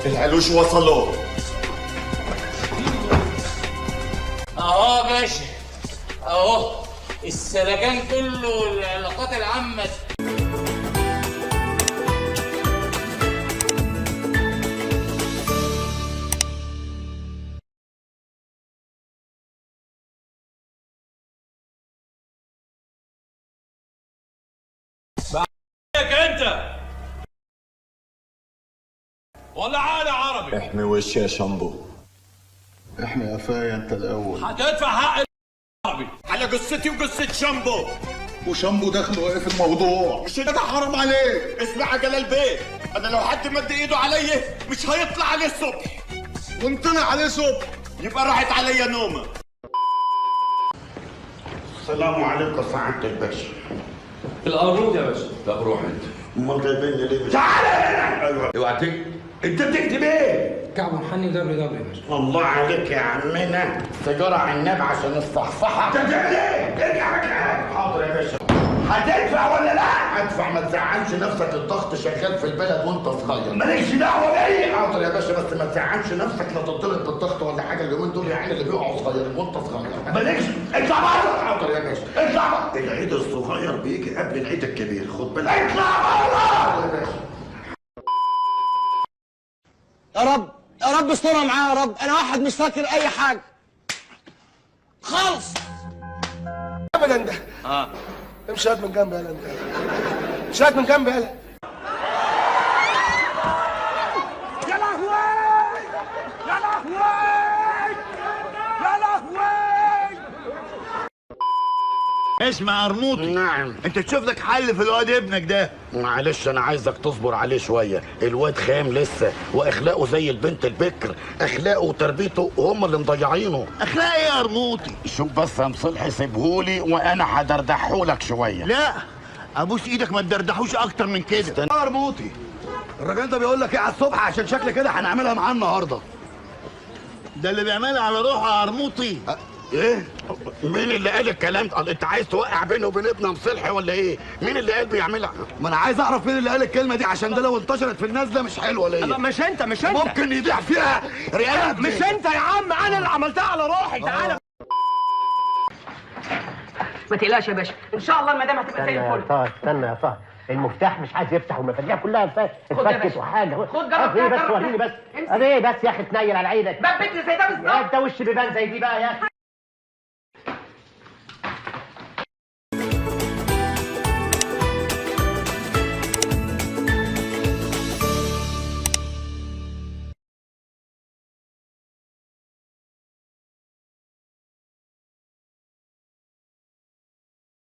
العلوش وصلوا. اهو يا باشا، اهو السلكان كله والعلاقات العامة. انت ولا عالي عربي؟ احمي وشي يا شامبو. احمي قفايا انت الاول. هتدفع حق العربي على قصتي وقصة شامبو. وشامبو دخله ايه في الموضوع؟ مش ده حرام عليك. اسمع يا جلال بيه، انا لو حد مد ايده عليا مش هيطلع عليه الصبح، وان طلع عليه صبح يبقى راحت عليا نومه. السلام عليكم سعادة الباشا. القانون يا باشا. لا روح انت. امال جايبيني ليه؟ تعالى هنا. ايوه اوعى تكتب. انت بتكتب ايه؟ كعب محني دبليو دبليو يا باشا. الله عليك يا عمنا، سيجارة عناب عشان الصحصحة. انت بتعمل ايه؟ ارجع مكانك. حاضر يا باشا. هتدفع ولا لا؟ ادفع، ما تزعلش نفسك، الضغط شغال في البلد وانت صغير. مالكش دعوه بيا. حاضر يا باشا، بس ما تزعلش نفسك لا تضرب بالضغط ولا حاجة، اليومين دول يا عيني اللي بيقعوا صغيرين وانت صغير. مالكش، اطلع بره. حاضر يا باشا. اطلع بره. العيد الصغير بيجي قبل العيد الكبير، خد بالك. اطلع بره. حاضر يا باشا. يا رب يا رب استرها معايا يا رب، انا واحد مش فاكر اي حاجه خالص ابدا. ده امشي هات من جنبي يالا، انت امشي هات من جنبي يالا. يا لهوي يا لهوي يا لهوي. اسمع قرموطي، نعم. انت تشوف لك حل في الواد ابنك ده. معلش انا عايزك تصبر عليه شويه، الواد خام لسه واخلاقه زي البنت البكر، اخلاقه وتربيته هم اللي مضيعينه. اخلاق ايه يا قرموطي؟ شوف بس يا مصلحي، سيبهولي وانا هدردحهولك شويه. لا ابوس ايدك، ما تدردحوش اكتر من كده. يا قرموطي، الراجل ده بيقول لك ايه على الصبح؟ عشان شكل كده هنعملها معاه النهارده. ده اللي بيعملها على روحه يا قرموطي. ايه؟ مين اللي قال الكلام ده؟ انت عايز توقع بينه وبين ابن مصلحي ولا ايه؟ مين اللي قال بيعملها؟ ما انا عايز اعرف مين اللي قال الكلمه دي، عشان ده لو انتشرت في الناس ده مش حلوه ليا. مش انت ممكن يضيع فيها رقاب. مش انت يا عم، انا اللي عملتها على روحي. تعالى ما تقلقش يا باشا، ان شاء الله المدام هتبقى زي الفل. استنى يا طه، المفتاح مش عايز يفتح والمفاتيح كلها اتفكت وحاجه. خد جرب ايه كده، بس جرب وريني كده. بس. ايه بس يا اخي، تنيل على عينك. باب بيت زي ده بالظبط. انت وش بيبان زي دي بقى يا اخي.